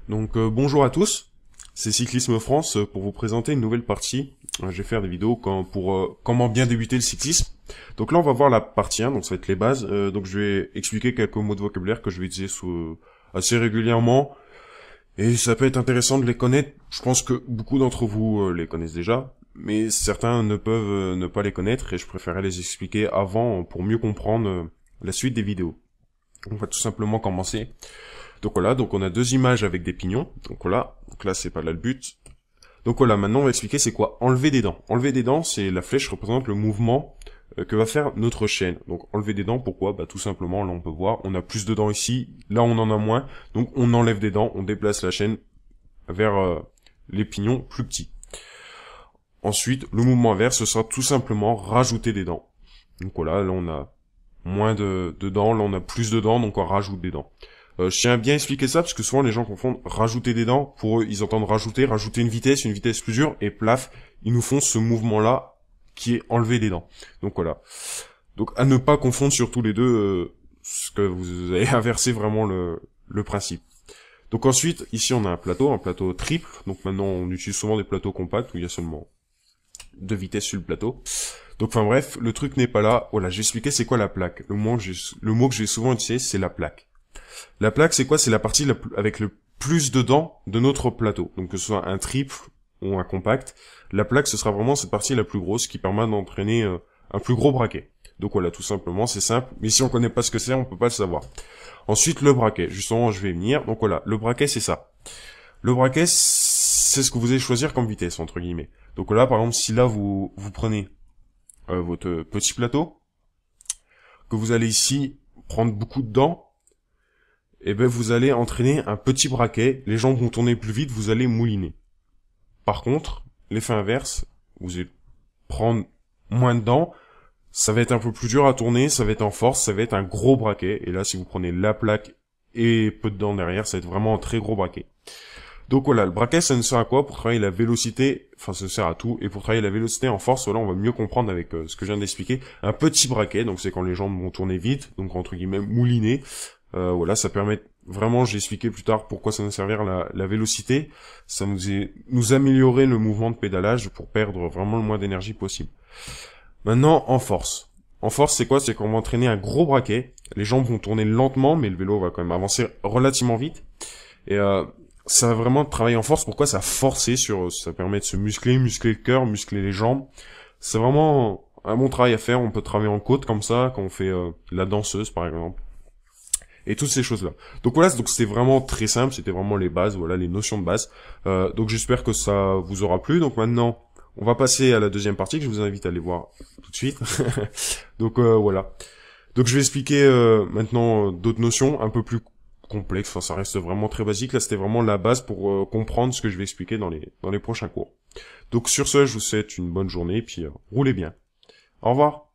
Donc bonjour à tous, c'est Cyclisme France pour vous présenter une nouvelle partie. Je vais faire des vidéos pour comment bien débuter le cyclisme. Donc là on va voir la partie 1, donc ça va être les bases. Donc je vais expliquer quelques mots de vocabulaire que je vais utiliser assez régulièrement. Et ça peut être intéressant de les connaître. Je pense que beaucoup d'entre vous les connaissent déjà, mais certains ne peuvent ne pas les connaître et je préférais les expliquer avant pour mieux comprendre la suite des vidéos. On va tout simplement commencer. Donc voilà, donc on a deux images avec des pignons. Donc voilà, donc là c'est pas là le but. Donc voilà, maintenant on va expliquer c'est quoi enlever des dents. Enlever des dents, c'est la flèche représente le mouvement que va faire notre chaîne. Donc enlever des dents, pourquoi? Bah tout simplement, là on peut voir, on a plus de dents ici, là on en a moins. Donc on enlève des dents, on déplace la chaîne vers les pignons plus petits. Ensuite, le mouvement inverse, ce sera tout simplement rajouter des dents. Donc voilà, là on a moins de dents, là on a plus de dents, donc on rajoute des dents. Je tiens à bien expliquer ça, parce que souvent les gens confondent rajouter des dents, pour eux ils entendent rajouter une vitesse plus dure, et plaf, ils nous font ce mouvement-là, qui est enlever des dents. Donc voilà. Donc à ne pas confondre sur tous les deux, parce que vous avez inversé vraiment le principe. Donc ensuite, ici on a un plateau triple, donc maintenant on utilise souvent des plateaux compacts, où il y a seulement 2 vitesses sur le plateau. Donc enfin bref, le truc n'est pas là. Voilà, j'ai expliqué c'est quoi la plaque. Le mot que j'ai souvent utilisé, c'est la plaque. La plaque, c'est quoi? C'est la partie avec le plus de dents de notre plateau. Donc que ce soit un triple ou un compact, la plaque, ce sera vraiment cette partie la plus grosse qui permet d'entraîner un plus gros braquet. Donc voilà, tout simplement, c'est simple. Mais si on connaît pas ce que c'est, on peut pas le savoir. Ensuite, le braquet. Justement, je vais y venir. Donc voilà, le braquet, c'est ça. Le braquet, c'est ce que vous allez choisir comme vitesse, entre guillemets. Donc là, par exemple, si là, vous prenez votre petit plateau, que vous allez ici prendre beaucoup de dents, et ben vous allez entraîner un petit braquet, les jambes vont tourner plus vite, vous allez mouliner. Par contre, l'effet inverse, vous allez prendre moins de dents, ça va être un peu plus dur à tourner, ça va être en force, ça va être un gros braquet, et là si vous prenez la plaque et peu de dents derrière, ça va être vraiment un très gros braquet. Donc voilà, le braquet ça ne sert à quoi? Pour travailler la vélocité, enfin ça sert à tout, et pour travailler la vélocité en force, voilà on va mieux comprendre avec ce que je viens d'expliquer. Un petit braquet, donc c'est quand les jambes vont tourner vite, donc entre guillemets mouliner. Voilà, ça permet vraiment, j'ai expliqué plus tard pourquoi ça nous servir la vélocité, ça nous améliorer le mouvement de pédalage pour perdre vraiment le moins d'énergie possible. Maintenant, en force. En force, c'est quoi? C'est qu'on va entraîner un gros braquet, les jambes vont tourner lentement, mais le vélo va quand même avancer relativement vite, et ça va vraiment travailler en force. Pourquoi? Ça ça permet de se muscler le cœur, muscler les jambes. C'est vraiment un bon travail à faire, on peut travailler en côte comme ça, quand on fait la danseuse par exemple. Et toutes ces choses-là. Donc voilà, donc c'était vraiment très simple, c'était vraiment les bases, voilà, les notions de base. Donc j'espère que ça vous aura plu. Donc maintenant, on va passer à la deuxième partie que je vous invite à aller voir tout de suite. Donc voilà. Donc je vais expliquer maintenant d'autres notions un peu plus complexes. Enfin, ça reste vraiment très basique. Là, c'était vraiment la base pour comprendre ce que je vais expliquer dans les prochains cours. Donc sur ce, je vous souhaite une bonne journée et puis roulez bien. Au revoir.